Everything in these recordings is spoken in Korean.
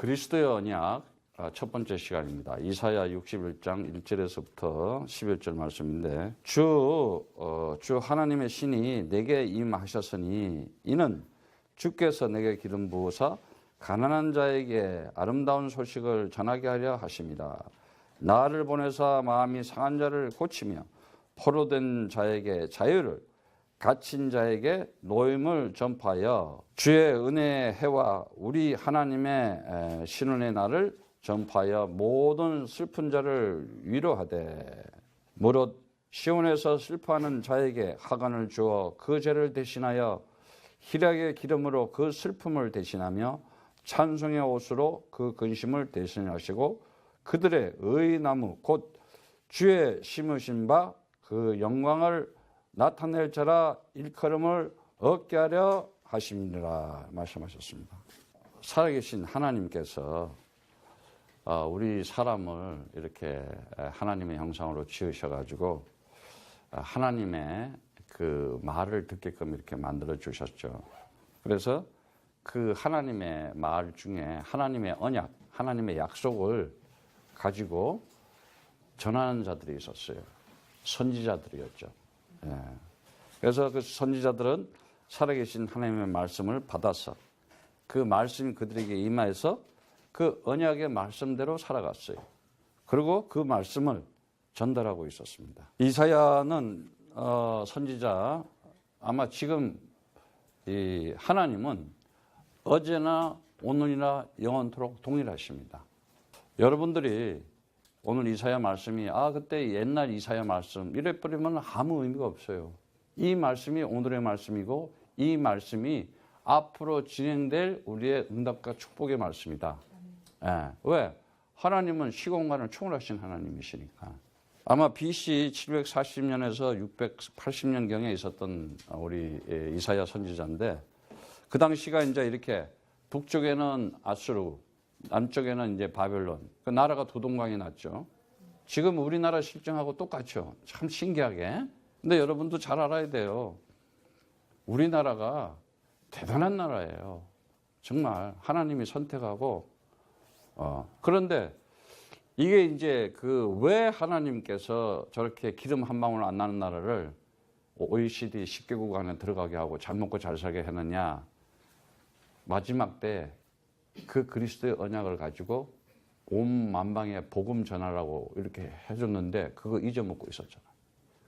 그리스도의 언약 첫 번째 시간입니다. 이사야 61장 1절에서부터 11절 말씀인데 주 하나님의 신이 내게 임하셨으니 이는 주께서 내게 기름 부으사 가난한 자에게 아름다운 소식을 전하게 하려 하십니다. 나를 보내사 마음이 상한 자를 고치며 포로된 자에게 자유를 갇힌 자에게 노임을 전파하여 주의 은혜의 해와 우리 하나님의 신원의 날을 전파하여 모든 슬픈 자를 위로하되 무릇 시온에서 슬퍼하는 자에게 하간을 주어 그 죄를 대신하여 희락의 기름으로 그 슬픔을 대신하며 찬송의 옷으로 그 근심을 대신하시고 그들의 의의 나무 곧 주의 심으신 바 그 영광을 나타낼 자라 일컬음을 얻게 하려 하심이니라 말씀하셨습니다. 살아계신 하나님께서 우리 사람을 이렇게 하나님의 형상으로 지으셔가지고 하나님의 그 말을 듣게끔 이렇게 만들어 주셨죠. 그래서 그 하나님의 말 중에 하나님의 언약, 하나님의 약속을 가지고 전하는 자들이 있었어요. 선지자들이었죠. 예. 그래서 그 선지자들은 살아계신 하나님의 말씀을 받아서 그 말씀이 그들에게 임하여서 그 언약의 말씀대로 살아갔어요. 그리고 그 말씀을 전달하고 있었습니다. 이사야는 선지자 아마 지금 이 하나님은 어제나 오늘이나 영원토록 동일하십니다. 여러분들이 오늘 이사야 말씀이 그때 옛날 이사야 말씀 이래버리면 아무 의미가 없어요. 이 말씀이 오늘의 말씀이고 이 말씀이 앞으로 진행될 우리의 응답과 축복의 말씀이다. 예. 왜? 하나님은 시공간을 초월하신 하나님이시니까. 아마 BC 740년에서 680년경에 있었던 우리 이사야 선지자인데 그 당시가 이제 이렇게 북쪽에는 아수르, 남쪽에는 이제 바벨론, 그 나라가 두 동강이 났죠. 지금 우리나라 실정하고 똑같죠. 참 신기하게. 근데 여러분도 잘 알아야 돼요. 우리나라가 대단한 나라예요. 정말 하나님이 선택하고 그런데 이게 이제 왜 하나님께서 저렇게 기름 한 방울 안 나는 나라를 OECD 10개국 안에 들어가게 하고 잘 먹고 잘 살게 했느냐. 마지막 때 그 그리스도의 언약을 가지고 온 만방에 복음 전하라고 이렇게 해줬는데 그거 잊어먹고 있었잖아.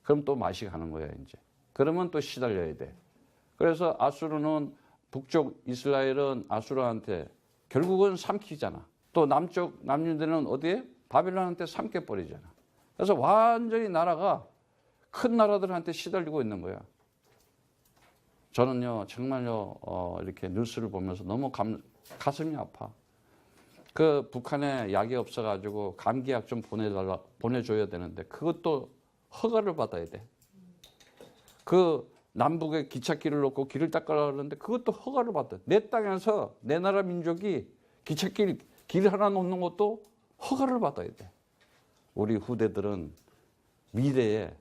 그럼 또 맛이 가는 거야 이제. 그러면 또 시달려야 돼. 그래서 아수르는 북쪽 이스라엘은 아수르한테 결국은 삼키잖아. 또 남쪽 남유대는 어디에? 바빌론한테 삼켜버리잖아. 그래서 완전히 나라가 큰 나라들한테 시달리고 있는 거야. 저는요 정말요 이렇게 뉴스를 보면서 너무 가슴이 아파. 그 북한에 약이 없어가지고 감기약 좀 보내줘야 되는데 그것도 허가를 받아야 돼. 그 남북에 기찻길을 놓고 길을 닦으려고 하는데 그것도 허가를 받아. 내 땅에서 내 나라 민족이 길 하나 놓는 것도 허가를 받아야 돼. 우리 후대들은 미래에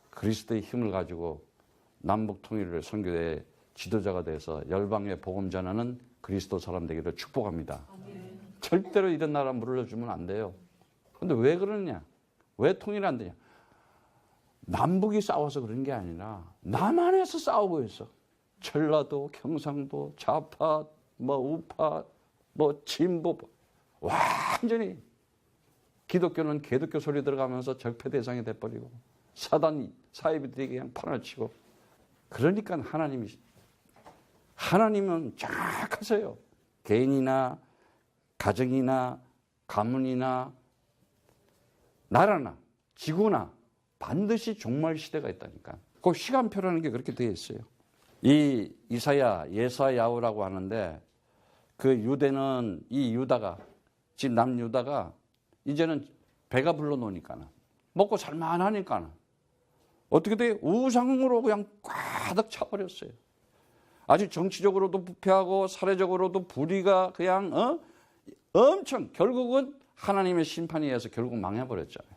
그리스도의 힘을 가지고 남북 통일을 선교의 지도자가 돼서 열방에 복음 전하는 그리스도 사람 되기를 축복합니다. 아멘. 절대로 이런 나라 물러주면 안 돼요. 그런데 왜 그러느냐? 왜 통일 안 되냐? 남북이 싸워서 그런 게 아니라 남한에서 싸우고 있어. 전라도, 경상도, 좌파, 우파, 진보 완전히 기독교는 개독교 소리 들어가면서 적폐 대상이 돼버리고 사단 사이비들에게 그냥 판을 치고 그러니까 하나님은 정확하세요. 개인이나 가정이나 가문이나 나라나 지구나 반드시 종말 시대가 있다니까. 그 시간표라는 게 그렇게 되어 있어요. 이 이사야, 예사야후라고 하는데 그 유대는 이 유다가 지금 남유다가 이제는 배가 불러놓으니까 먹고 살만하니까 어떻게 돼? 우상으로 그냥 꽉 차버렸어요. 아주 정치적으로도 부패하고 사회적으로도 불의가 그냥 엄청 결국은 하나님의 심판에 의해서 결국 망해버렸잖아요.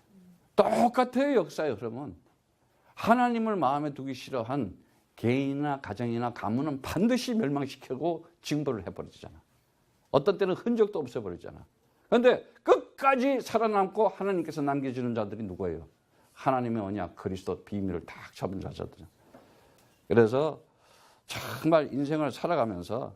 똑같아요 역사에. 그러면 하나님을 마음에 두기 싫어한 개인이나 가정이나 가문은 반드시 멸망시키고 징벌을 해버리잖아. 어떤 때는 흔적도 없애버리잖아. 그런데 끝까지 살아남고 하나님께서 남겨주는 자들이 누구예요? 하나님의 언약, 그리스도 비밀을 딱 잡은 자들. 그래서 정말 인생을 살아가면서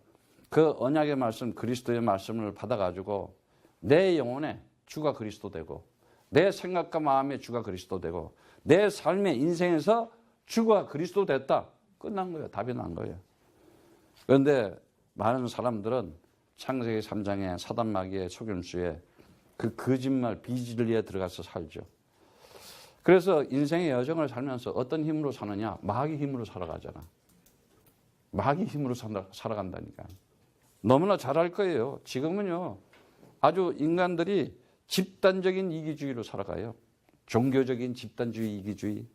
그 언약의 말씀, 그리스도의 말씀을 받아가지고 내 영혼에 주가 그리스도 되고 내 생각과 마음에 주가 그리스도 되고 내 삶의 인생에서 주가 그리스도 됐다. 끝난 거예요. 답이 난 거예요. 그런데 많은 사람들은 창세기 3장의 사단 마귀의 속임수에 그 거짓말 비진리에 들어가서 살죠. 그래서 인생의 여정을 살면서 어떤 힘으로 사느냐? 마귀 힘으로 살아가잖아. 마귀 힘으로 살아간다니까. 너무나 잘 알 거예요. 지금은요, 아주 인간들이 집단적인 이기주의로 살아가요. 종교적인 집단주의 이기주의,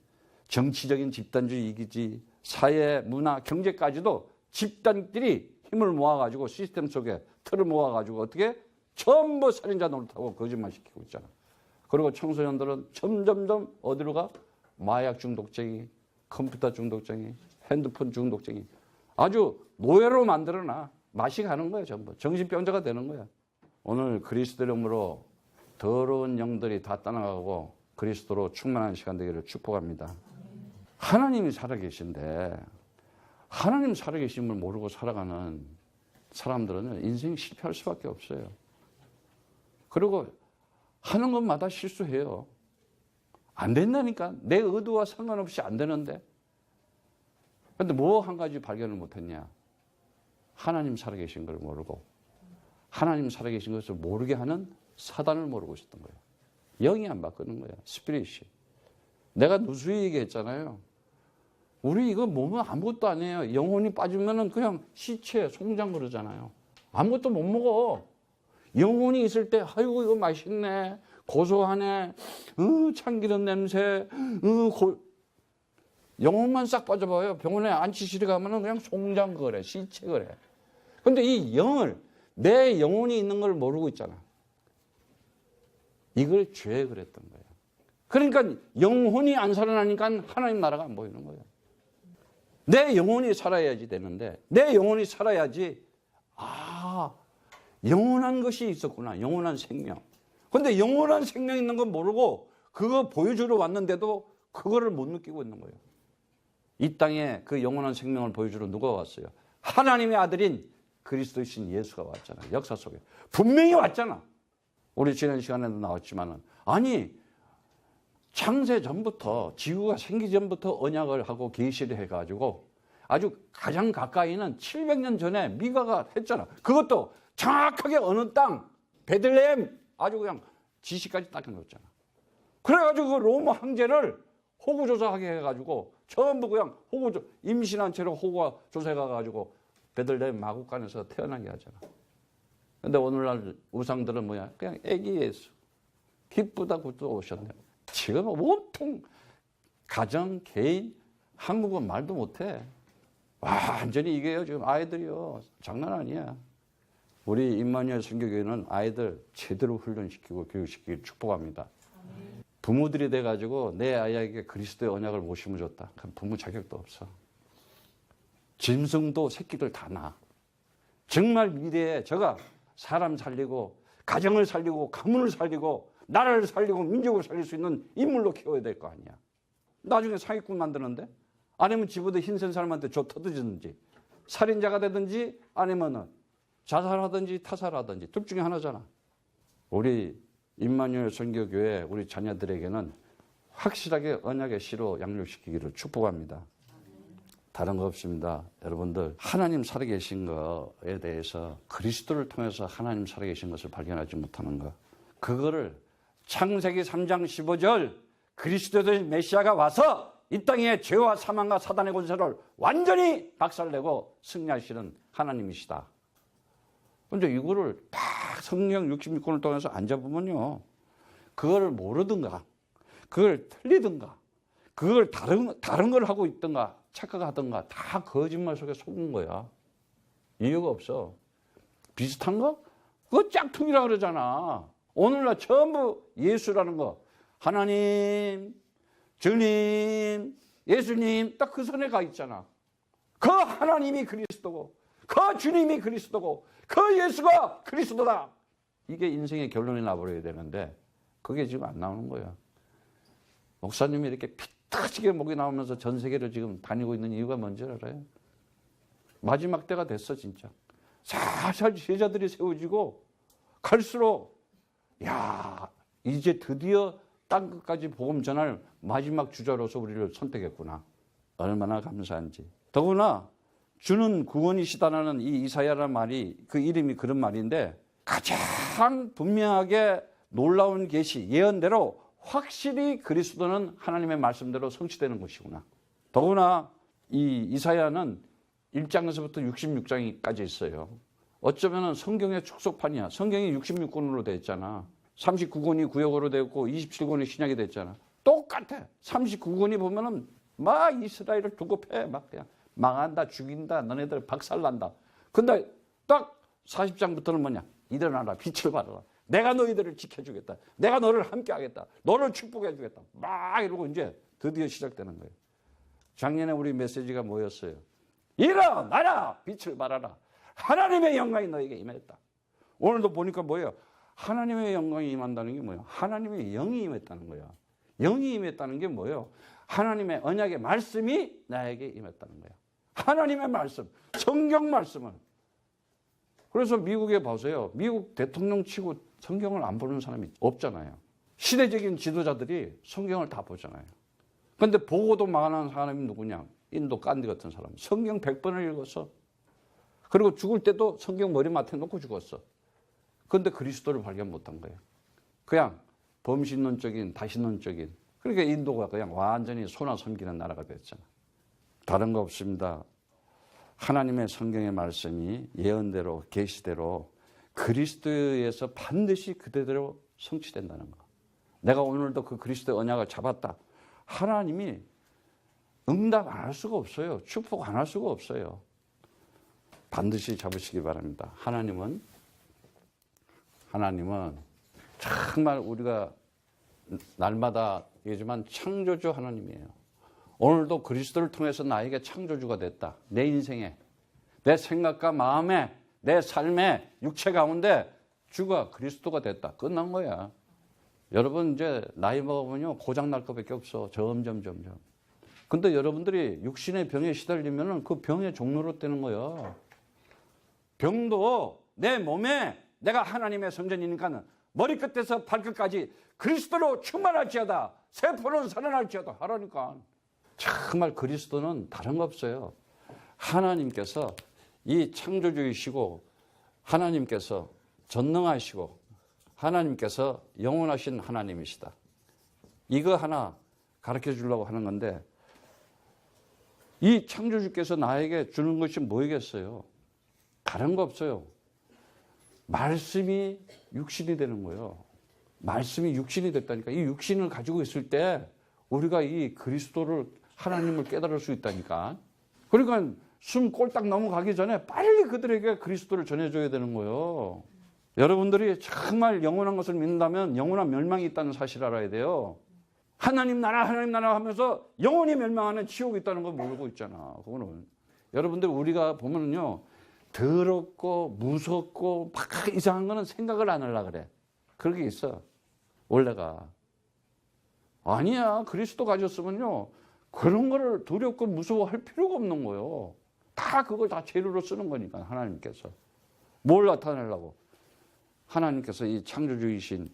정치적인 집단주의 이기주의, 사회, 문화, 경제까지도 집단끼리 힘을 모아가지고 시스템 속에 틀을 모아가지고 어떻게 전부 살인자 노릇하고 거짓말시키고 있잖아. 그리고 청소년들은 점점점 어디로 가? 마약 중독쟁이, 컴퓨터 중독쟁이, 핸드폰 중독쟁이. 아주 노예로 만들어놔. 맛이 가는 거야, 전부. 정신병자가 되는 거야. 오늘 그리스도 이름으로 더러운 영들이 다 떠나가고 그리스도로 충만한 시간 되기를 축복합니다. 하나님이 살아계신데 하나님 살아계심을 모르고 살아가는 사람들은 인생 실패할 수밖에 없어요. 그리고 하는 것마다 실수해요. 안 된다니까. 내 의도와 상관없이 안 되는데. 그런데 뭐 한 가지 발견을 못했냐. 하나님 살아계신 걸 모르고 하나님 살아계신 것을 모르게 하는 사단을 모르고 있었던 거예요. 영이 안 바꾸는 거야. 스피릿이. 내가 누수히 얘기했잖아요. 우리 이거 몸은 아무것도 안 해요. 영혼이 빠지면은 그냥 시체, 송장 그러잖아요. 아무것도 못 먹어. 영혼이 있을 때, 아이고, 이거 맛있네. 고소하네. 참기름 냄새. 영혼만 싹 빠져봐요. 병원에 안치실에 가면은 그냥 송장 그래. 시체 그래. 근데 이 영을, 내 영혼이 있는 걸 모르고 있잖아. 이걸 죄 그랬던 거예요. 그러니까 영혼이 안 살아나니까 하나님 나라가 안 보이는 거예요. 내 영혼이 살아야지 되는데, 내 영혼이 살아야지, 영원한 것이 있었구나. 영원한 생명. 근데 영원한 생명 있는 건 모르고 그거 보여주러 왔는데도 그거를 못 느끼고 있는 거예요. 이 땅에 그 영원한 생명을 보여주러 누가 왔어요? 하나님의 아들인 그리스도이신 예수가 왔잖아. 역사 속에. 분명히 왔잖아. 우리 지난 시간에도 나왔지만은. 아니, 창세 전부터, 지구가 생기기 전부터 언약을 하고 계시를 해가지고 아주 가장 가까이는 700년 전에 미가가 했잖아. 그것도 정확하게 어느 땅, 베들레헴, 아주 그냥 지시까지 딱 해놓았잖아. 그래가지고 그 로마 황제를 호구조사하게 해가지고 전부 그냥 임신한 채로 호구가 조사해가지고 베들레헴 마구간에서 태어나게 하잖아. 근데 오늘날 우상들은 뭐야? 그냥 애기 예수. 기쁘다 굿도 오셨네. 지금 온통 가정, 개인, 한국은 말도 못해. 완전히 이게요. 지금 아이들이요. 장난 아니야. 우리 임마누엘 선교교회는 아이들 제대로 훈련시키고 교육시키기를 축복합니다. 부모들이 돼가지고 내 아이에게 그리스도의 언약을 못 심어줬다. 그럼 부모 자격도 없어. 짐승도 새끼들 다 낳아. 정말 미래에 저가 사람 살리고 가정을 살리고 가문을 살리고 나라를 살리고 민족을 살릴 수 있는 인물로 키워야 될 거 아니야. 나중에 사기꾼 만드는데 아니면 지보다 힘센 사람한테 줘 터뜨리든지 살인자가 되든지 아니면은 자살하든지 타살하든지 둘 중에 하나잖아. 우리 임마누엘 선교교회 우리 자녀들에게는 확실하게 언약의 씨로 양육시키기를 축복합니다. 다른 거 없습니다. 여러분들 하나님 살아계신 거에 대해서 그리스도를 통해서 하나님 살아계신 것을 발견하지 못하는 거, 그거를 창세기 3장 15절 그리스도의 메시아가 와서 이 땅에 죄와 사망과 사단의 권세를 완전히 박살내고 승리하시는 하나님이시다. 근데 이거를 딱 성령 66권을 통해서 안 잡으면요, 그걸 모르든가 그걸 틀리든가 그걸 다른 걸 하고 있든가 착각하든가 다 거짓말 속에 속은 거야. 이유가 없어. 비슷한 거? 그거 짝퉁이라 그러잖아. 오늘날 전부 예수라는 거, 하나님, 주님, 예수님 딱 그 선에 가 있잖아. 그 하나님이 그리스도고 그 주님이 그리스도고 그 예수가 그리스도다. 이게 인생의 결론이 나버려야 되는데 그게 지금 안 나오는 거야. 목사님이 이렇게 피 터지게 목이 나오면서 전 세계를 지금 다니고 있는 이유가 뭔지 알아요? 마지막 때가 됐어 진짜. 살살 제자들이 세워지고 갈수록 야 이제 드디어 땅끝까지 복음 전할 마지막 주자로서 우리를 선택했구나. 얼마나 감사한지. 더구나 주는 구원이시다라는 이 이사야라는 말이 그 이름이 그런 말인데 가장 분명하게 놀라운 계시 예언대로 확실히 그리스도는 하나님의 말씀대로 성취되는 것이구나. 더구나 이 이사야는 1장에서부터 66장까지 있어요. 어쩌면 성경의 축소판이야. 성경이 66권으로 되어 있잖아. 39권이 구역으로 되어 있고 27권이 신약이 됐잖아. 똑같아. 39권이 보면은 막 이스라엘을 두고 패. 막 그냥 망한다, 죽인다, 너네들 박살난다. 근데 딱 40장부터는 뭐냐? 일어나라, 빛을 발하라. 내가 너희들을 지켜주겠다. 내가 너를 함께하겠다. 너를 축복해주겠다. 막 이러고 이제 드디어 시작되는 거예요. 작년에 우리 메시지가 뭐였어요? 일어나라, 빛을 발하라. 하나님의 영광이 너에게 임했다. 오늘도 보니까 뭐예요? 하나님의 영광이 임한다는 게 뭐예요? 하나님의 영이 임했다는 거야. 영이 임했다는 게 뭐예요? 하나님의 언약의 말씀이 나에게 임했다는 거야. 하나님의 말씀, 성경 말씀을. 그래서 미국에 보세요. 미국 대통령 치고 성경을 안 보는 사람이 없잖아요. 시대적인 지도자들이 성경을 다 보잖아요. 그런데 보고도 망하는 사람이 누구냐? 인도 간디 같은 사람. 성경 100번을 읽었어. 그리고 죽을 때도 성경 머리맡에 놓고 죽었어. 그런데 그리스도를 발견 못한 거예요. 그냥 범신론적인, 다신론적인. 그러니까 인도가 그냥 완전히 소나 섬기는 나라가 됐잖아. 다른 거 없습니다. 하나님의 성경의 말씀이 예언대로 계시대로 그리스도에서 반드시 그대로 성취된다는 거. 내가 오늘도 그 그리스도의 언약을 잡았다. 하나님이 응답 안 할 수가 없어요. 축복 안 할 수가 없어요. 반드시 잡으시기 바랍니다. 하나님은 정말 우리가 날마다 얘기지만 창조주 하나님이에요. 오늘도 그리스도를 통해서 나에게 창조주가 됐다. 내 인생에, 내 생각과 마음에, 내 삶에, 육체 가운데 주가 그리스도가 됐다. 끝난 거야. 여러분 이제 나이 먹으면요 고장 날 것밖에 없어. 점점. 근데 여러분들이 육신의 병에 시달리면 그 병의 종로로 되는 거야. 병도 내 몸에 내가 하나님의 성전이니까 머리끝에서 발끝까지 그리스도로 충만할지어다. 세포는 살아날지어다 하라니까. 정말 그리스도는 다른 거 없어요. 하나님께서 이 창조주이시고 하나님께서 전능하시고 하나님께서 영원하신 하나님이시다. 이거 하나 가르쳐 주려고 하는 건데 이 창조주께서 나에게 주는 것이 뭐이겠어요? 다른 거 없어요. 말씀이 육신이 되는 거예요. 말씀이 육신이 됐다니까. 이 육신을 가지고 있을 때 우리가 이 그리스도를 하나님을 깨달을 수 있다니까. 그러니까 숨 꼴딱 넘어가기 전에 빨리 그들에게 그리스도를 전해줘야 되는 거예요. 여러분들이 정말 영원한 것을 믿는다면 영원한 멸망이 있다는 사실을 알아야 돼요. 하나님 나라 하면서 영원히 멸망하는 지옥이 있다는 걸 모르고 있잖아. 그거는 여러분들 우리가 보면은요 더럽고 무섭고 막 이상한 거는 생각을 안 하려고 그래. 그런 게 있어. 원래가. 아니야. 그리스도 가졌으면요 그런 거를 두렵고 무서워할 필요가 없는 거예요. 다 그걸 다 재료로 쓰는 거니까 하나님께서. 뭘 나타내려고? 하나님께서 이 창조주이신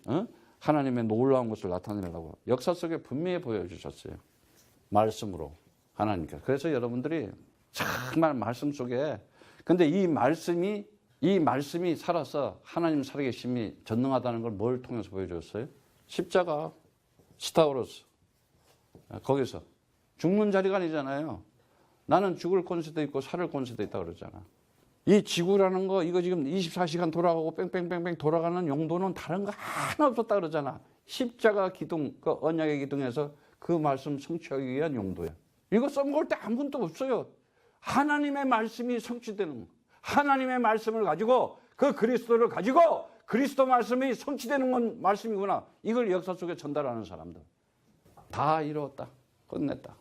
하나님의 놀라운 것을 나타내려고 역사 속에 분명히 보여주셨어요. 말씀으로 하나님께서. 그래서 여러분들이 정말 말씀 속에 근데 이 말씀이 살아서 하나님 살아계심이 전능하다는 걸 뭘 통해서 보여줬어요? 십자가, 스타우로스. 거기서. 죽는 자리가 아니잖아요. 나는 죽을 권세도 있고 살을 권세도 있다고 그러잖아. 이 지구라는 거 이거 지금 24시간 돌아가고 뺑뺑뺑뺑 돌아가는 용도는 다른 거 하나 없었다 그러잖아. 십자가 기둥, 그 언약의 기둥에서 그 말씀 성취하기 위한 용도야. 이거 써먹을 때 아무것도 없어요. 하나님의 말씀이 성취되는 거. 하나님의 말씀을 가지고 그 그리스도를 가지고 그리스도 말씀이 성취되는 건 말씀이구나. 이걸 역사 속에 전달하는 사람들. 다 이루었다. 끝냈다.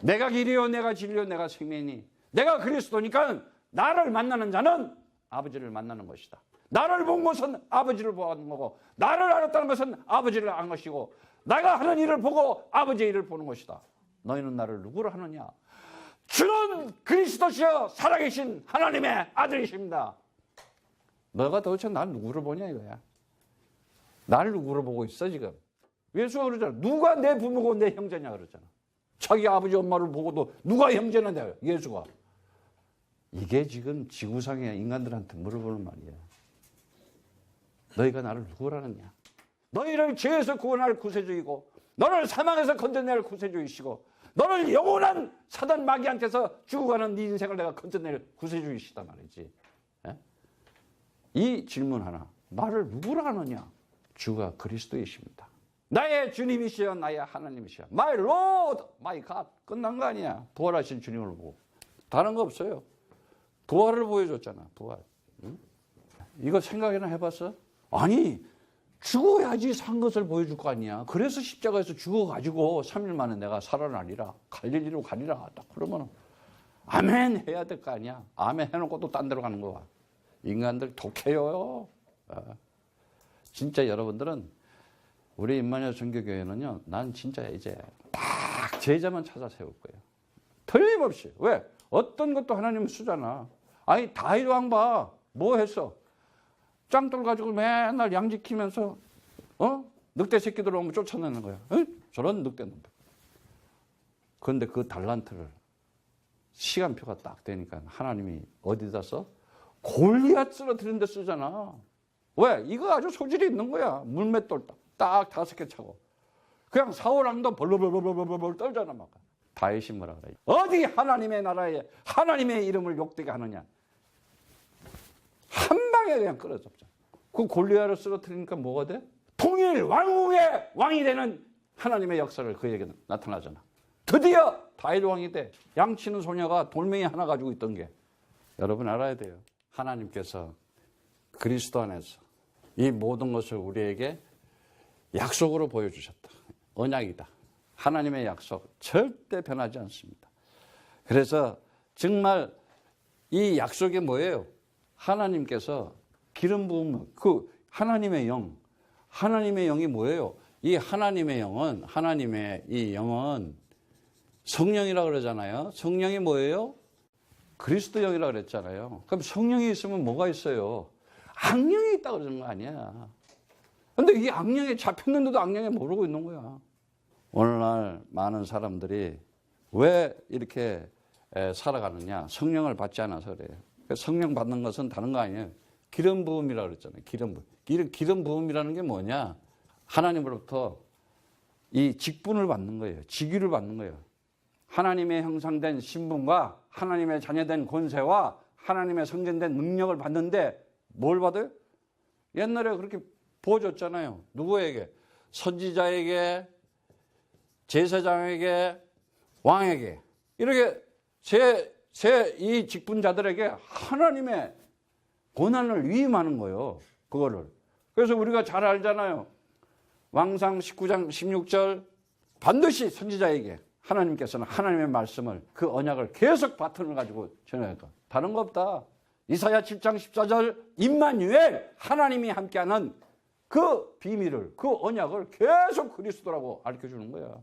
내가 길이요 내가 진리요 내가 생명이니 내가 그리스도니까 나를 만나는 자는 아버지를 만나는 것이다. 나를 본 것은 아버지를 보는 거고, 나를 알았다는 것은 아버지를 안 것이고, 내가 하는 일을 보고 아버지의 일을 보는 것이다. 너희는 나를 누구로 하느냐? 주는 그리스도시여 살아계신 하나님의 아들이십니다. 너가 도대체 날 누구로 보냐 이거야. 날 누구로 보고 있어 지금? 예수가 그러잖아. 누가 내 부모고 내 형제냐 그러잖아. 자기 아버지 엄마를 보고도 누가 형제냐 예수가. 이게 지금 지구상의 인간들한테 물어보는 말이야. 너희가 나를 누구라느냐? 너희를 죄에서 구원할 구세주이고, 너를 사망에서 건져낼 구세주이시고, 너를 영원한 사단 마귀한테서 죽어가는 네 인생을 내가 건져낼 구세주이시다 말이지. 예? 이 질문 하나. 나를 누구라 하느냐? 주가 그리스도이십니다. 나의 주님이시여 나의 하나님이시여. My Lord, my God. 끝난 거 아니야. 부활하신 주님을 보고. 다른 거 없어요. 부활을 보여줬잖아. 부활. 응? 이거 생각이나 해봤어? 아니 죽어야지 산 것을 보여줄 거 아니야. 그래서 십자가에서 죽어가지고 3일 만에 내가 살아나리라. 갈릴리로 가리라. 딱 그러면 아멘 해야 될 거 아니야. 아멘 해놓고 또 딴 데로 가는 거야. 인간들 독해요. 진짜 여러분들은 우리 임마누엘 선교교회는요. 난 진짜 이제 딱 제자만 찾아 세울 거예요. 틀림없이. 왜? 어떤 것도 하나님은 쓰잖아. 아니 다윗 왕 봐. 뭐 했어? 짱돌 가지고 맨날 양 지키면서 늑대 새끼들 오면 쫓아내는 거야. 저런 늑대 놈들. 그런데 그 달란트를 시간표가 딱 되니까 하나님이 어디다 써? 골리앗 쓰러뜨리는 데 쓰잖아. 왜? 이거 아주 소질이 있는 거야. 물맷돌 딱 5개 차고. 그냥 사울왕도 벌벌벌벌벌벌 떨잖아 막. 다윗이 뭐라 그래? 어디 하나님의 나라에 하나님의 이름을 욕되게 하느냐? 한 방에 그냥 끌어잡자. 그 골리앗을 쓰러뜨리니까 뭐가 돼? 통일 왕국의 왕이 되는 하나님의 역사를 그에게 나타나잖아. 드디어 다윗 왕이 돼. 양치는 소녀가 돌멩이 하나 가지고 있던 게. 여러분 알아야 돼요. 하나님께서 그리스도 안에서 이 모든 것을 우리에게 약속으로 보여주셨다. 언약이다. 하나님의 약속 절대 변하지 않습니다. 그래서 정말 이 약속이 뭐예요? 하나님께서 기름 부음, 그 하나님의 영, 하나님의 영이 뭐예요? 이 하나님의 영은, 하나님의 이 영은 성령이라고 그러잖아요. 성령이 뭐예요? 그리스도 영이라고 그랬잖아요. 그럼 성령이 있으면 뭐가 있어요? 악령이 있다고 그러는 거 아니야. 근데 이 악령에 잡혔는데도 악령에 모르고 있는 거야. 오늘날 많은 사람들이 왜 이렇게 살아가느냐? 성령을 받지 않아서 그래요. 성령 받는 것은 다른 거 아니에요. 기름 부음이라고 그랬잖아요. 기름 부음. 기름 부음이라는 게 뭐냐? 하나님으로부터 이 직분을 받는 거예요. 직위를 받는 거예요. 하나님의 형상된 신분과 하나님의 자녀된 권세와 하나님의 성전된 능력을 받는데 뭘 받아요? 옛날에 그렇게 보여줬잖아요. 누구에게? 선지자에게, 제사장에게, 왕에게. 이렇게 이 직분자들에게 하나님의 고난을 위임하는 거예요. 그거를. 그래서 우리가 잘 알잖아요. 왕상 19장 16절 반드시 선지자에게 하나님께서는 하나님의 말씀을 그 언약을 계속 바톤을 가지고 전해니까 다른 거 없다. 이사야 7장 14절 임마누엘 하나님이 함께하는 그 비밀을 그 언약을 계속 그리스도라고 알려주는 거야.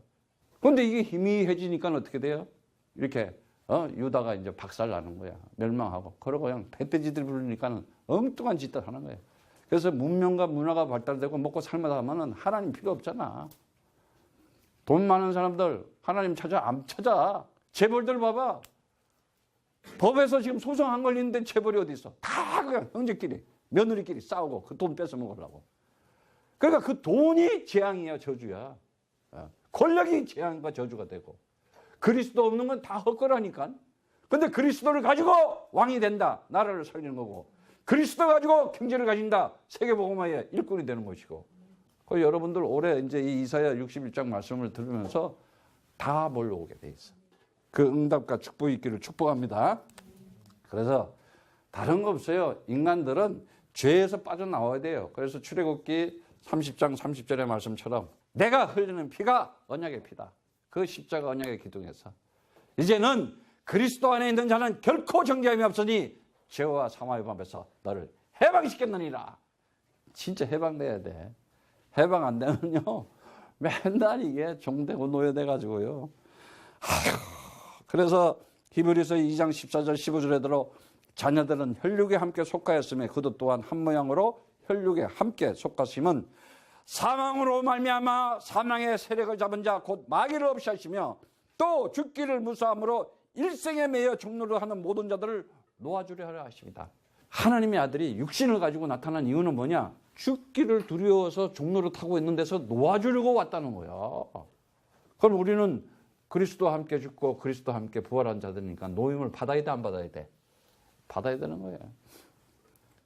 그런데 이게 희미해지니까 어떻게 돼요? 이렇게 유다가 이제 박살나는 거야. 멸망하고. 그러고 그냥 배돼지들 부르니까는 엉뚱한 짓들 하는 거야. 그래서 문명과 문화가 발달되고 먹고 살마다 하면은 하나님 필요 없잖아. 돈 많은 사람들 하나님 찾아 안 찾아. 재벌들 봐봐. 법에서 지금 소송 안 걸리는데 재벌이 어디 있어? 다 그냥 형제끼리 며느리끼리 싸우고 그 돈 뺏어 먹으려고. 그러니까 그 돈이 재앙이야 저주야. 권력이 재앙과 저주가 되고. 그리스도 없는 건 다 헛거라니까. 근데 그리스도를 가지고 왕이 된다. 나라를 살리는 거고. 그리스도 가지고 경제를 가진다. 세계복음화의 일꾼이 되는 것이고. 여러분들 올해 이제 이 이사야 61장 말씀을 들으면서 다 몰려오게 돼 있어. 그 응답과 축복이 있기를 축복합니다. 그래서 다른 거 없어요. 인간들은 죄에서 빠져나와야 돼요. 그래서 출애굽기 30장 30절의 말씀처럼 내가 흘리는 피가 언약의 피다. 그 십자가 언약의 기둥에서 이제는 그리스도 안에 있는 자는 결코 정죄함이 없으니 죄와 사망의 밤에서 너를 해방시켰느니라. 진짜 해방돼야 돼. 해방 안 되면요 맨날 이게 종되고 노예돼 가지고요. 그래서 히브리서 2장 14절 15절에 들어 자녀들은 혈육에 함께 속하였으며 그도 또한 한 모양으로 혈육에 함께 속하심은 사망으로 말미암아 사망의 세력을 잡은 자 곧 마귀를 없이 하시며 또 죽기를 무사함으로 일생에 매여 종로를 하는 모든 자들을 놓아주려 하려 하십니다. 하나님의 아들이 육신을 가지고 나타난 이유는 뭐냐? 죽기를 두려워서 종로를 타고 있는 데서 놓아주려고 왔다는 거야. 그럼 우리는 그리스도와 함께 죽고 그리스도와 함께 부활한 자들이니까 노임을 받아야 돼, 안 받아야 돼? 받아야 되는 거예요.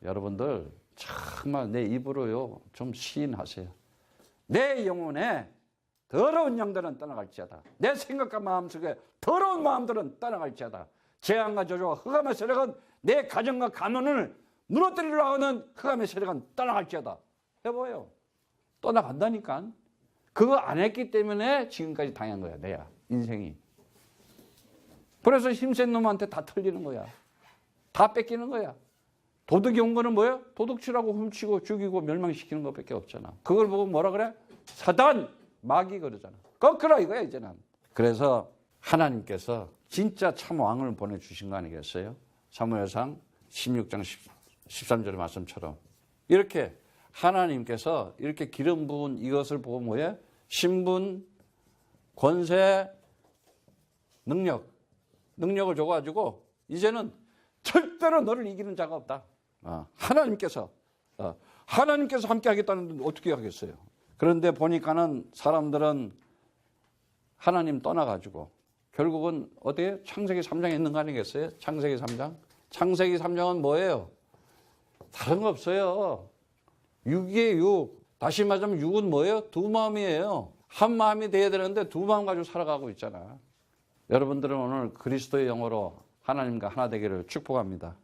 여러분들 정말 내 입으로요 좀 시인하세요. 내 영혼에 더러운 영들은 떠나갈지어다. 내 생각과 마음속에 더러운 마음들은 떠나갈지어다. 재앙과 저주와 흑암의 세력은 내 가정과 가문을 무너뜨리려 하는 흑암의 세력은 떠나갈지어다. 해봐요. 떠나간다니까. 그거 안 했기 때문에 지금까지 당한 거야. 내야 인생이. 그래서 힘센 놈한테 다 털리는 거야. 다 뺏기는 거야. 도덕이 온 거는 뭐예요? 도둑질하고 훔치고 죽이고 멸망시키는 것밖에 없잖아. 그걸 보고 뭐라 그래? 사단! 마귀 그러잖아. 거꾸로 이거야 이제는. 그래서 하나님께서 진짜 참 왕을 보내주신 거 아니겠어요? 사무엘상 16장 13절의 말씀처럼 이렇게 하나님께서 이렇게 기름 부은 이것을 보고 뭐예요? 신분, 권세, 능력을 줘가지고 이제는 절대로 너를 이기는 자가 없다. 하나님께서 함께 하겠다는데 어떻게 하겠어요? 그런데 보니까는 사람들은 하나님 떠나가지고 결국은 어디에? 창세기 3장에 있는 거 아니겠어요? 창세기 3장? 창세기 3장은 뭐예요? 다른 거 없어요. 6이에요, 6. 다시 말하자면 6은 뭐예요? 두 마음이에요. 한 마음이 돼야 되는데 두 마음 가지고 살아가고 있잖아. 여러분들은 오늘 그리스도의 영으로 하나님과 하나 되기를 축복합니다.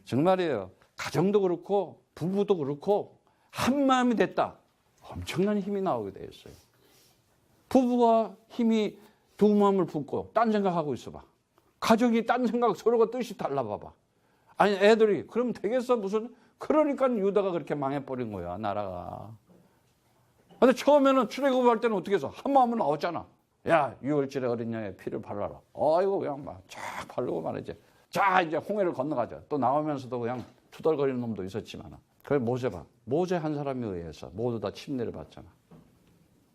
정말이에요. 가정도 그렇고 부부도 그렇고 한 마음이 됐다. 엄청난 힘이 나오게 되어 있어요. 부부가 힘이 두 마음을 품고 딴 생각하고 있어봐. 가족이 딴 생각 서로가 뜻이 달라봐봐. 아니 애들이 그럼 되겠어 무슨. 그러니까 유다가 그렇게 망해버린 거야 나라가. 근데 처음에는 출애굽할 때는 어떻게 해서 한 마음은 나왔잖아. 야 6월절에 어린 양의 피를 발라라. 아이고 그냥 막 쫙 바르고 말이지. 자 이제 홍해를 건너가자. 또 나오면서도 그냥 투덜거리는 놈도 있었지만 그래 모세 봐. 모세 한 사람에 의해서 모두 다 침례를 받잖아.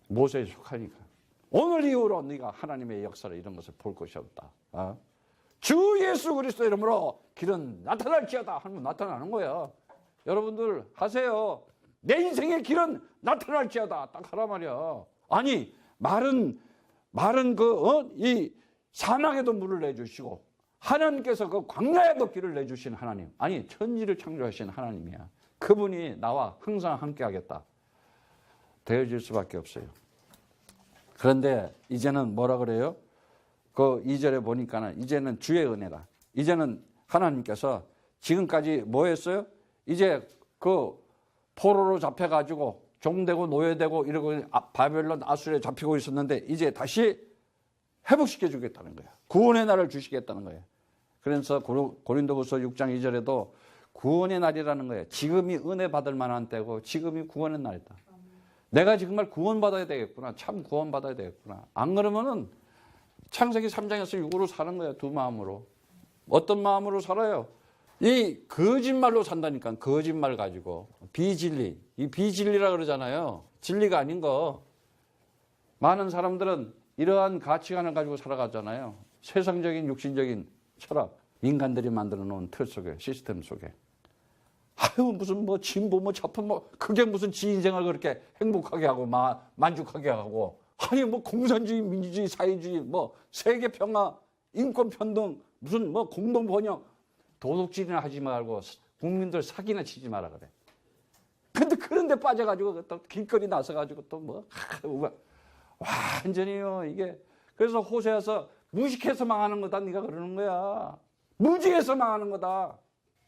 모세에 속하니까. 오늘 이후로 네가 하나님의 역사를 이런 것을 볼 것이 없다. 주 예수 그리스도 이름으로 길은 나타날지어다 하면 나타나는 거야. 여러분들 하세요. 내 인생의 길은 나타날지어다 딱 하라 말이야. 아니 말은 이 사막에도 물을 내주시고 하나님께서 그 광야에도 길을 내주신 하나님. 아니 천지를 창조하신 하나님이야. 그분이 나와 항상 함께하겠다. 되어질 수밖에 없어요. 그런데 이제는 뭐라 그래요? 그 2절에 보니까는 이제는 주의 은혜다. 이제는 하나님께서 지금까지 뭐 했어요? 이제 그 포로로 잡혀가지고 종되고 노예되고 이러고 바벨론 아수르에 잡히고 있었는데 이제 다시 회복시켜 주겠다는 거야. 구원의 날을 주시겠다는 거예요. 그래서 고린도후서 6장 2절에도 구원의 날이라는 거예요. 지금이 은혜 받을 만한 때고 지금이 구원의 날이다. 내가 정말 구원받아야 되겠구나. 참 구원받아야 되겠구나. 안 그러면은 창세기 3장에서 6으로 사는 거예요. 두 마음으로. 어떤 마음으로 살아요? 이 거짓말로 산다니까. 거짓말 가지고. 비진리. 이 비진리라 그러잖아요. 진리가 아닌 거. 많은 사람들은 이러한 가치관을 가지고 살아가잖아요. 세상적인 육신적인 철학. 인간들이 만들어 놓은 틀 속에 시스템 속에. 아유 무슨 뭐 진보 뭐 좌파 뭐 그게 무슨 지 인생을 그렇게 행복하게 하고 만족하게 하고 아니 뭐 공산주의 민주주의 사회주의 뭐 세계 평화 인권 평등 무슨 뭐 공동 번영 도둑질이나 하지 말고 국민들 사기나 치지 마라 그래. 근데 그런데 빠져가지고 또 길거리 나서가지고 또 뭐 완전히요 이게. 그래서 호세아서 무식해서 망하는 거다 네가 그러는 거야. 무지해서 망하는 거다.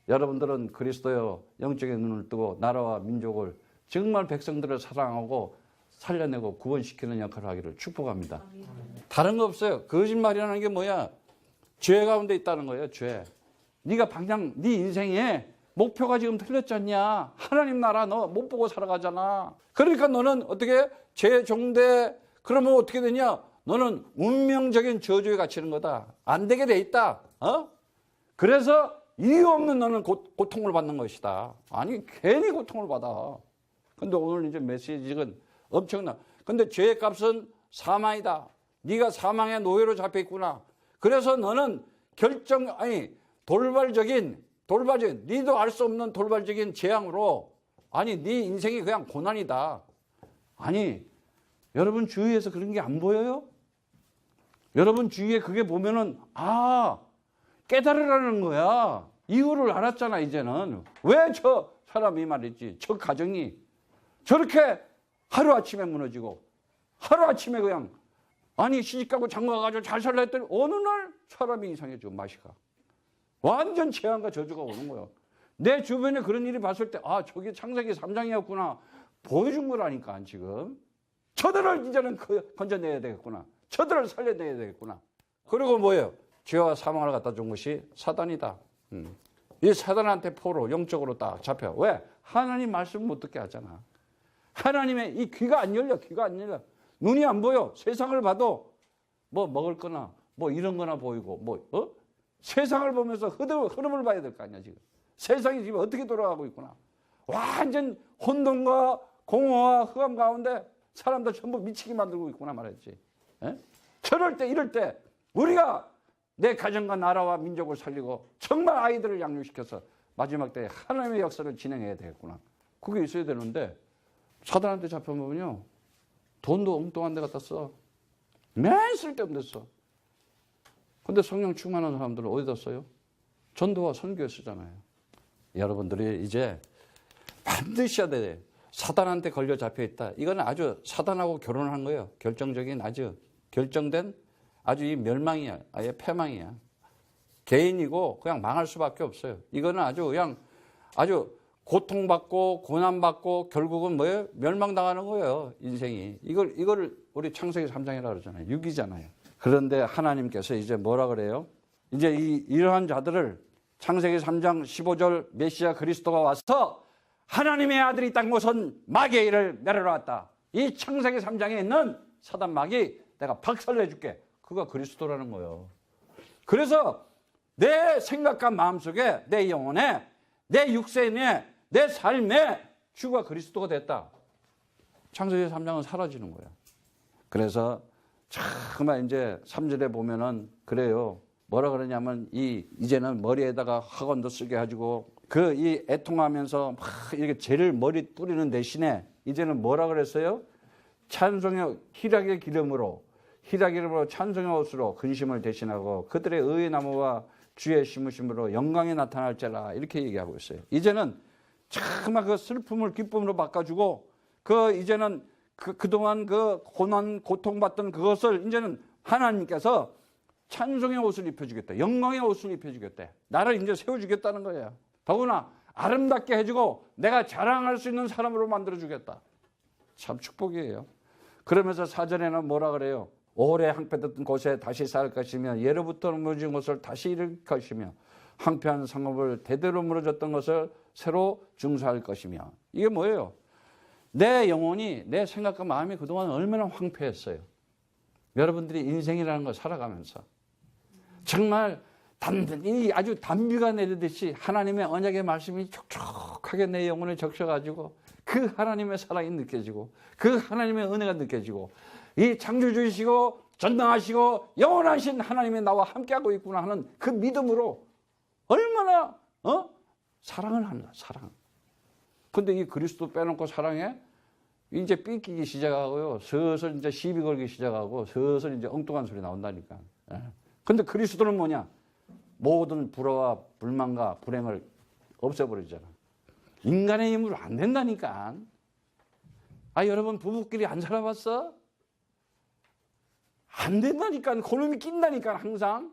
여러분들은 그리스도여 영적인 눈을 뜨고 나라와 민족을 정말 백성들을 사랑하고 살려내고 구원시키는 역할을 하기를 축복합니다. 다른 거 없어요. 거짓말이라는 게 뭐야? 죄 가운데 있다는 거예요. 죄. 네가 방향, 네 인생에 목표가 지금 틀렸잖냐. 하나님 나라 너 못 보고 살아가잖아. 그러니까 너는 어떻게 재종대 그러면 어떻게 되냐? 너는 운명적인 저주에 갇히는 거다. 안 되게 돼 있다. 그래서 이유 없는 너는 고통을 받는 것이다. 아니 괜히 고통을 받아. 근데 오늘 이제 메시지는 엄청나. 근데 죄의 값은 사망이다. 네가 사망의 노예로 잡혀 있구나. 그래서 너는 돌발적인 네도 알 수 없는 돌발적인 재앙으로 아니 네 인생이 그냥 고난이다. 아니 여러분 주위에서 그런 게 안 보여요? 여러분 주위에 그게 보면은 깨달으라는 거야. 이유를 알았잖아 이제는. 왜 저 사람이 말이지 저 가정이 저렇게 하루아침에 무너지고 하루아침에 그냥 아니 시집가고 장가가지고 잘 살라 했더니 어느 날 사람이 이상해지고 맛이가 완전 재앙과 저주가 오는 거야. 내 주변에 그런 일이 봤을 때 저게 창세기 3장이었구나 보여준 거라니까. 지금 저들을 이제는 건져내야 되겠구나. 저들을 살려내야 되겠구나. 그리고 뭐예요? 죄와 사망을 갖다 준 것이 사단이다. 이 사단한테 포로 영적으로 딱 잡혀. 왜? 하나님 말씀 못 듣게 하잖아. 하나님의 이 귀가 안 열려. 눈이 안 보여. 세상을 봐도 뭐 먹을 거나 뭐 이런 거나 보이고 세상을 보면서 흐름을 봐야 될 거 아니야 지금. 세상이 지금 어떻게 돌아가고 있구나. 완전 혼돈과 공허와 흑암 가운데 사람들 전부 미치게 만들고 있구나 말했지. 이럴 때 우리가 내 가정과 나라와 민족을 살리고 정말 아이들을 양육시켜서 마지막 때에 하나님의 역사를 진행해야 되겠구나. 그게 있어야 되는데 사단한테 잡혀보면요. 돈도 엉뚱한 데 갖다 써. 맨 쓸데없는 데 써. 근데 성령 충만한 사람들은 어디다 써요? 전도와 선교에 쓰잖아요. 여러분들이 이제 반드시 해야 돼. 사단한테 걸려 잡혀 있다. 이거는 아주 사단하고 결혼한 거예요. 결정적인 아주 결정된 아주 이 멸망이야. 아예 패망이야. 개인이고 그냥 망할 수밖에 없어요. 이거는 아주 고통받고 고난받고 결국은 뭐예요? 멸망당하는 거예요. 인생이. 이걸 우리 창세기 3장이라고 그러잖아요. 육이잖아요. 그런데 하나님께서 이제 뭐라 그래요? 이제 이러한 자들을 창세기 3장 15절 메시아 그리스도가 와서 하나님의 아들이 땅 곳은 마귀의 일을 내려놨다. 이 창세기 3장에 있는 사단 마귀 내가 박살내줄게. 그거 그리스도라는 거예요. 그래서 내 생각과 마음속에 내 영혼에 내 육신에 내 삶에 주가 그리스도가 됐다. 창세기 3장은 사라지는 거야. 그래서 정말 이제 3절에 보면은 그래요. 뭐라 그러냐면 이제는 머리에다가 학원도 쓰게 해가지고 이 애통하면서 막 이렇게 죄를 머리 뿌리는 대신에 이제는 뭐라 그랬어요? 찬송의 희락의 기름으로 찬송의 옷으로 근심을 대신하고 그들의 의의 나무와 주의 심으심으로 영광이 나타날지라 이렇게 얘기하고 있어요. 이제는 정말 그 슬픔을 기쁨으로 바꿔주고 이제는 그동안 고통받던 그것을 이제는 하나님께서 찬송의 옷을 입혀주겠다. 영광의 옷을 입혀주겠다. 나를 이제 세워주겠다는 거예요. 더구나 아름답게 해주고 내가 자랑할 수 있는 사람으로 만들어주겠다. 참 축복이에요. 그러면서 4절에는 뭐라 그래요? 오래 항폐했던 곳에 다시 살 것이며 예로부터 무너진 곳을 다시 일으킬 것이며 황폐한 성읍을 대대로 무너졌던 것을 새로 중수할 것이며. 이게 뭐예요? 내 영혼이 내 생각과 마음이 그동안 얼마나 황폐했어요. 여러분들이 인생이라는 걸 살아가면서 정말 단단히 아주 단비가 내리듯이 하나님의 언약의 말씀이 촉촉하게 내 영혼에 적셔가지고 그 하나님의 사랑이 느껴지고 그 하나님의 은혜가 느껴지고 이 창조주이시고 전능하시고 영원하신 하나님이 나와 함께하고 있구나 하는 그 믿음으로 얼마나 사랑을 합니다. 사랑. 근데 이 그리스도 빼놓고 사랑해? 이제 삐끼기 시작하고요. 슬슬 이제 시비 걸기 시작하고 슬슬 이제 엉뚱한 소리 나온다니까. 근데 그리스도는 뭐냐? 모든 불화와 불만과 불행을 없애버리잖아. 인간의 힘으로 안 된다니까. 여러분 부부끼리 안 살아봤어? 안 된다니까. 그놈이 낀다니까 항상.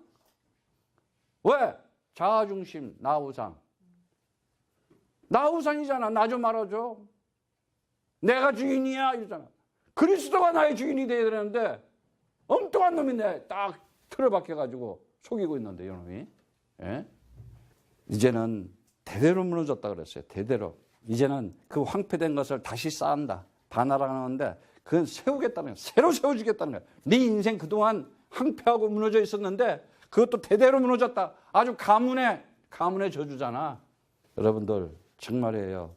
왜? 자아중심, 나우상. 나우상이잖아. 나 좀 알아줘. 내가 주인이야 이러잖아. 그리스도가 나의 주인이 돼야 되는데 엉뚱한 놈이 딱 틀어박혀가지고 속이고 있는데 이놈이. 예? 이제는 대대로 무너졌다 그랬어요. 대대로. 이제는 그 황폐된 것을 다시 쌓는다. 반하라는데 그건 세우겠다는 거예요. 새로 세워주겠다는 거예요. 네 인생 그동안 황폐하고 무너져 있었는데 그것도 대대로 무너졌다. 아주 가문의 저주잖아. 여러분들 정말이에요.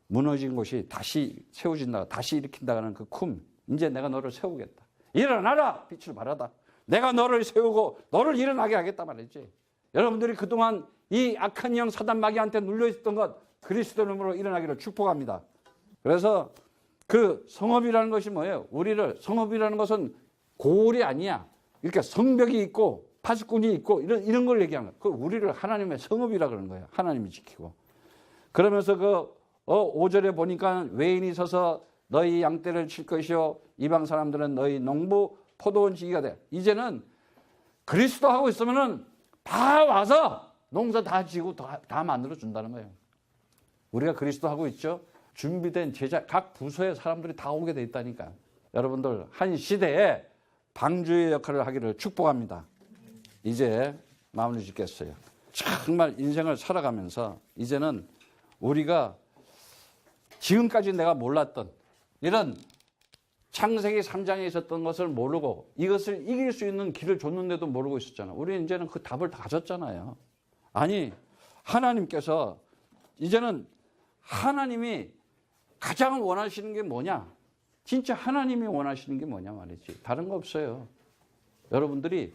무너진 곳이 다시 세워진다, 다시 일으킨다는 그 쿰. 이제 내가 너를 세우겠다. 일어나라! 빛을 발하다. 내가 너를 세우고 너를 일어나게 하겠다 말이지. 여러분들이 그동안 이 악한 영 사단 마귀한테 눌려있던 것 그리스도 이름으로 일어나기를 축복합니다. 그래서 그 성읍이라는 것이 뭐예요? 우리를 성읍이라는 것은 고을이 아니야. 이렇게 성벽이 있고 파수꾼이 있고 이런 걸 얘기하는 거예요. 그 우리를 하나님의 성읍이라 그러는 거예요. 하나님이 지키고. 그러면서 그 5절에 보니까 외인이 서서 너희 양떼를 칠 것이요 이방 사람들은 너희 농부 포도원 지기가 돼. 이제는 그리스도 하고 있으면은 다 와서 농사 다 지고 다 만들어 준다는 거예요. 우리가 그리스도 하고 있죠. 준비된 제자 각 부서의 사람들이 다 오게 돼 있다니까. 여러분들 한 시대에 방주의 역할을 하기를 축복합니다. 이제 마무리 짓겠어요. 정말 인생을 살아가면서 이제는 우리가 지금까지 내가 몰랐던 이런 창세기 3장에 있었던 것을 모르고 이것을 이길 수 있는 길을 줬는데도 모르고 있었잖아. 우리는 이제는 그 답을 다 가졌잖아요. 아니 하나님께서 이제는 하나님이 가장 원하시는 게 뭐냐? 진짜 하나님이 원하시는 게 뭐냐 말이지. 다른 거 없어요. 여러분들이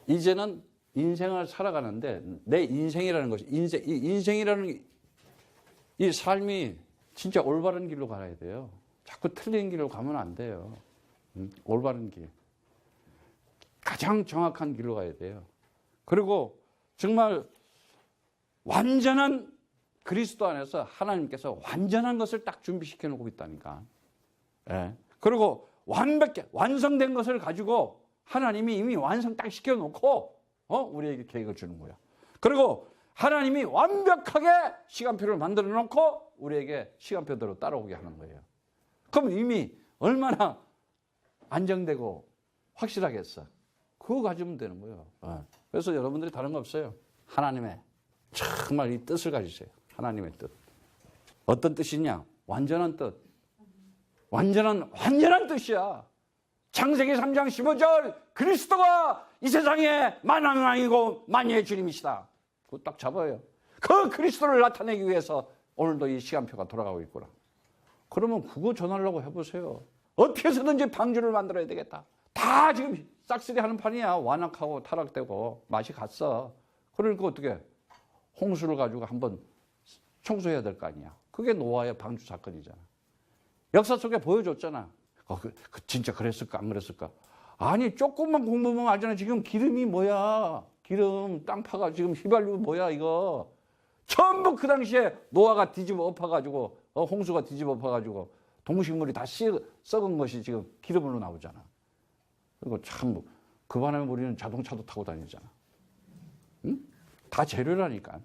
이제는 인생을 살아가는데 내 인생이라는 것이 인생이라는 이 삶이 진짜 올바른 길로 가야 돼요. 자꾸 틀린 길로 가면 안 돼요. 올바른 길. 가장 정확한 길로 가야 돼요. 그리고 정말 완전한 그리스도 안에서 하나님께서 완전한 것을 딱 준비시켜 놓고 있다니까. 예. 그리고 완벽해 완성된 것을 가지고 하나님이 이미 완성 딱 시켜 놓고 우리에게 계획을 주는 거야. 그리고 하나님이 완벽하게 시간표를 만들어 놓고 우리에게 시간표대로 따라오게 하는 거예요. 그럼 이미 얼마나 안정되고 확실하겠어. 그거 가지면 되는 거예요. 그래서 여러분들이 다른 거 없어요. 하나님의 정말 이 뜻을 가지세요. 하나님의 뜻. 어떤 뜻이냐? 완전한 뜻. 완전한 뜻이야. 창세기 3장 15절 그리스도가 이 세상에 만왕의 왕이고 만유의 주님이시다. 그거 딱 잡아요. 그 그리스도를 나타내기 위해서 오늘도 이 시간표가 돌아가고 있구나. 그러면 그거 전하려고 해보세요. 어떻게 해서든지 방주를 만들어야 되겠다. 다 지금 싹쓸이 하는 판이야. 완악하고 타락되고 맛이 갔어. 그러니까 어떻게 홍수를 가지고 한번 청소해야 될 거 아니야. 그게 노아의 방주 사건이잖아. 역사 속에 보여줬잖아. 진짜 그랬을까 안 그랬을까. 아니 조금만 공부하면 알잖아. 지금 기름이 뭐야. 기름 땅 파가 지금 휘발유 뭐야 이거. 전부 그 당시에 노아가 뒤집어 엎어가지고 홍수가 뒤집어 엎어가지고 동식물이 다 썩은 것이 지금 기름으로 나오잖아. 그리고 참 그 반면 우리는 자동차도 타고 다니잖아. 응? 다 재료라니까.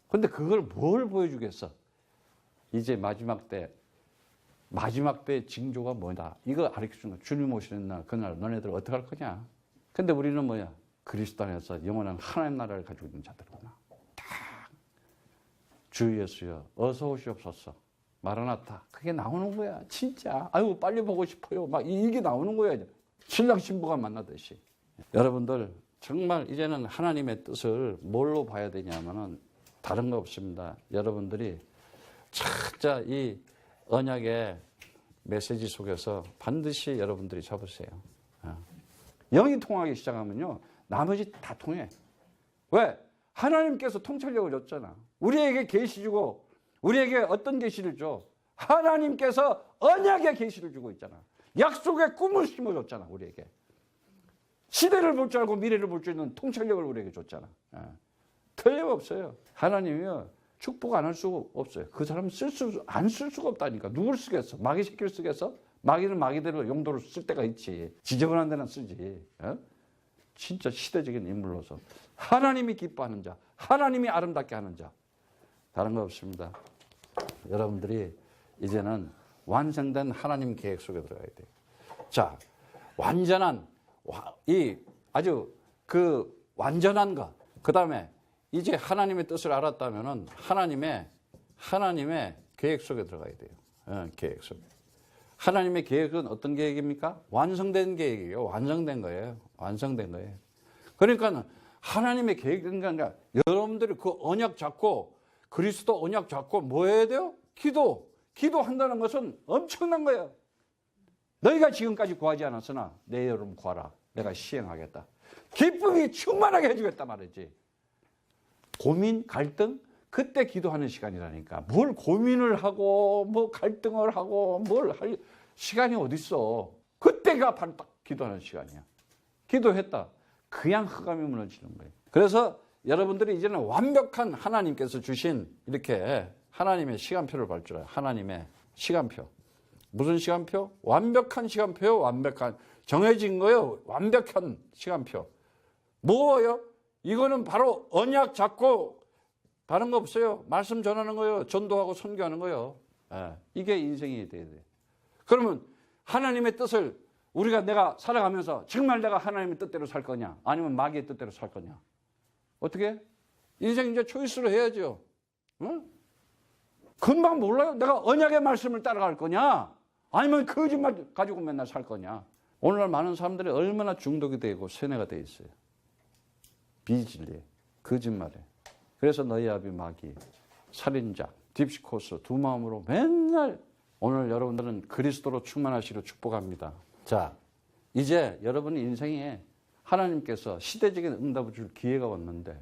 근데 그걸 뭘 보여주겠어? 이제 마지막 때 징조가 뭐다? 이거 가르쳐주는 거야. 주님 오시는 날, 그날 너네들 어떻게 할 거냐? 근데 우리는 뭐야? 그리스도 안에서 영원한 하나님 나라를 가지고 있는 자들이구나. 주 예수여 어서 오시옵소서. 마라나타. 그게 나오는 거야. 진짜. 아유 빨리 보고 싶어요. 막 이게 나오는 거야. 신랑 신부가 만나듯이. 여러분들 정말 이제는 하나님의 뜻을 뭘로 봐야 되냐면은 다른 거 없습니다. 여러분들이 진짜 이 언약의 메시지 속에서 반드시 여러분들이 잡으세요. 영이 통하기 시작하면요. 나머지 다 통해. 왜? 하나님께서 통찰력을 줬잖아. 우리에게 계시 주고 우리에게 어떤 계시를 줘? 하나님께서 언약의 계시를 주고 있잖아. 약속의 꿈을 심어줬잖아. 우리에게. 시대를 볼 줄 알고 미래를 볼 줄 있는 통찰력을 우리에게 줬잖아. 틀림없어요. 하나님이요. 축복 안 할 수가 없어요. 그 사람 안 쓸 수가 없다니까. 누굴 쓰겠어? 마귀 새끼를 쓰겠어? 마귀는 마귀대로 용도로 쓸 때가 있지. 지저분한 데는 쓰지. 진짜 시대적인 인물로서. 하나님이 기뻐하는 자. 하나님이 아름답게 하는 자. 다른 거 없습니다. 여러분들이 이제는 완성된 하나님 계획 속에 들어가야 돼요. 자, 완전한, 아주 그 완전한 것. 그 다음에 이제 하나님의 뜻을 알았다면은 하나님의 계획 속에 들어가야 돼요. 계획 속에. 하나님의 계획은 어떤 계획입니까? 완성된 계획이에요. 완성된 거예요. 완성된 거예요. 그러니까 하나님의 계획은 아니라 여러분들이 그 언약 잡고 그리스도 언약 잡고 뭐 해야 돼요? 기도한다는 것은 엄청난 거예요. 너희가 지금까지 구하지 않았으나 내 여러분 구하라. 내가 시행하겠다. 기쁨이 충만하게 해주겠다 말이지. 고민, 갈등, 그때 기도하는 시간이라니까. 뭘 고민을 하고 뭐 갈등을 하고 뭘 할 시간이 어딨어. 그때가 바로 딱 기도하는 시간이야. 기도했다. 그냥 흑암이 무너지는 거예요. 그래서 여러분들이 이제는 완벽한 하나님께서 주신 이렇게 하나님의 시간표를 볼 줄 알아요. 하나님의 시간표. 무슨 시간표? 완벽한 시간표요. 완벽한 정해진 거요. 완벽한 시간표. 뭐예요? 이거는 바로 언약 잡고 다른 거 없어요. 말씀 전하는 거예요. 전도하고 선교하는 거예요. 이게 인생이 돼야 돼. 그러면 하나님의 뜻을 내가 살아가면서 정말 내가 하나님의 뜻대로 살 거냐? 아니면 마귀의 뜻대로 살 거냐? 어떻게? 인생 이제 초이스를 해야죠. 응? 금방 몰라요. 내가 언약의 말씀을 따라갈 거냐? 아니면 거짓말 가지고 맨날 살 거냐? 오늘날 많은 사람들이 얼마나 중독이 되고 세뇌가 돼 있어요. 비진리에, 거짓말에. 그래서 너희 아비 마귀, 살인자, 딥시코스 두 마음으로 맨날 오늘 여러분들은 그리스도로 충만하시기를 축복합니다. 자, 이제 여러분 인생에 하나님께서 시대적인 응답을 줄 기회가 왔는데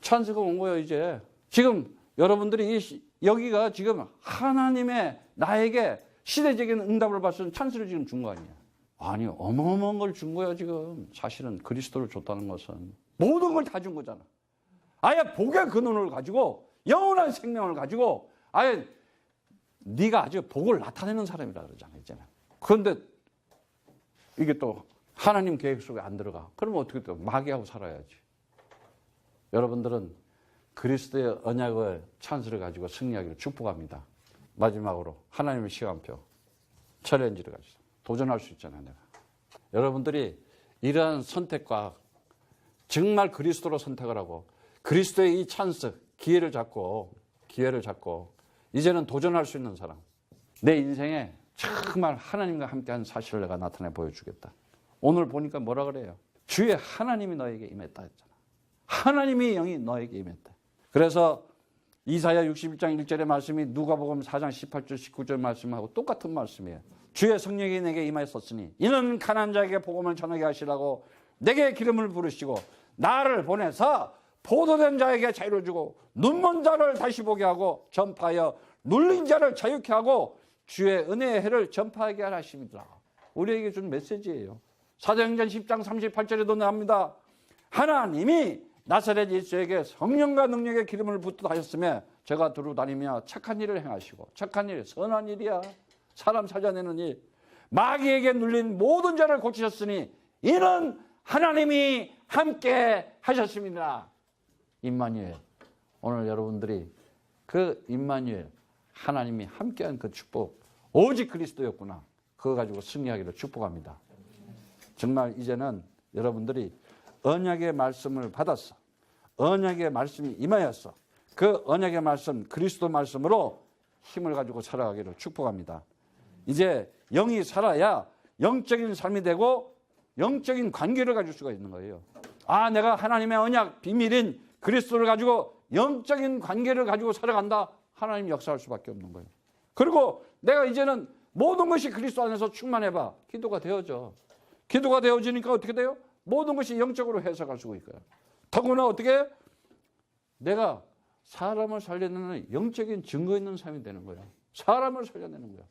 찬스가 온 거예요. 이제 지금 여러분들이 여기가 지금 하나님의 나에게 시대적인 응답을 받은 찬스를 지금 준 거 아니에요. 아니 어마어마한 걸 준 거야 지금. 사실은 그리스도를 줬다는 것은 모든 걸 다 준 거잖아. 아예 복의 근원을 가지고 영원한 생명을 가지고 아예 네가 아주 복을 나타내는 사람이라 그러잖아요. 있잖아요. 그런데 이게 또 하나님 계획 속에 안 들어가. 그러면 어떻게 또 마귀하고 살아야지. 여러분들은 그리스도의 언약의 찬스를 가지고 승리하기를 축복합니다. 마지막으로 하나님의 시간표, 챌린지를 가지고 도전할 수 있잖아요. 내가. 여러분들이 이러한 선택과 정말 그리스도로 선택을 하고 그리스도의 이 찬스, 기회를 잡고 이제는 도전할 수 있는 사람. 내 인생에 정말 하나님과 함께한 사실을 내가 나타내 보여주겠다. 오늘 보니까 뭐라 그래요? 주의 하나님이 너에게 임했다 했잖아. 하나님의 영이 너에게 임했다. 그래서 이사야 61장 1절의 말씀이 누가복음 4장 18절 19절 말씀하고 똑같은 말씀이에요. 주의 성령이 내게 임하였으니 이는 가난한 자에게 복음을 전하게 하시라고 내게 기름을 부으시고 나를 보내서 포도된 자에게 자유를 주고 눈먼 자를 다시 보게 하고 전파하여 눌린 자를 자유케 하고 주의 은혜의 해를 전파하게 하십니다. 우리에게 준 메시지예요. 사도행전 10장 38절에도 나옵니다. 하나님이 나사렛 예수에게 성령과 능력의 기름을 붓듯 하셨으며 제가 두루 다니며 착한 일을 행하시고 착한 일, 선한 일이야. 사람 살려내는 일. 마귀에게 눌린 모든 자를 고치셨으니 이는 하나님이 함께 하셨습니다. 임마누엘. 오늘 여러분들이 그 임마누엘 하나님이 함께한 그 축복 오직 그리스도였구나. 그거 가지고 승리하기를 축복합니다. 정말 이제는 여러분들이 언약의 말씀을 받았어. 언약의 말씀이 임하였어. 그 언약의 말씀 그리스도 말씀으로 힘을 가지고 살아가기를 축복합니다. 이제 영이 살아야 영적인 삶이 되고 영적인 관계를 가질 수가 있는 거예요. 아, 내가 하나님의 언약 비밀인 그리스도를 가지고 영적인 관계를 가지고 살아간다. 하나님 역사할 수밖에 없는 거예요. 그리고 내가 이제는 모든 것이 그리스도 안에서 충만해봐. 기도가 되어져. 기도가 되어지니까 어떻게 돼요? 모든 것이 영적으로 해석할 수가 있어요. 더구나 어떻게? 내가 사람을 살려내는 영적인 증거 있는 삶이 되는 거예요. 사람을 살려내는 거예요.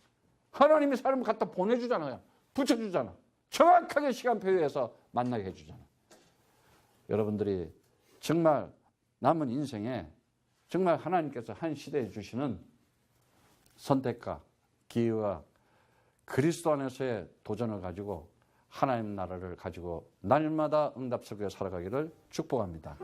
하나님이 사람을 갖다 보내주잖아요. 붙여주잖아. 정확하게 시간표에서 만나게 해주잖아. 여러분들이 정말 남은 인생에 정말 하나님께서 한 시대에 주시는 선택과 기회와 그리스도 안에서의 도전을 가지고 하나님 나라를 가지고 날마다 응답 속에 살아가기를 축복합니다.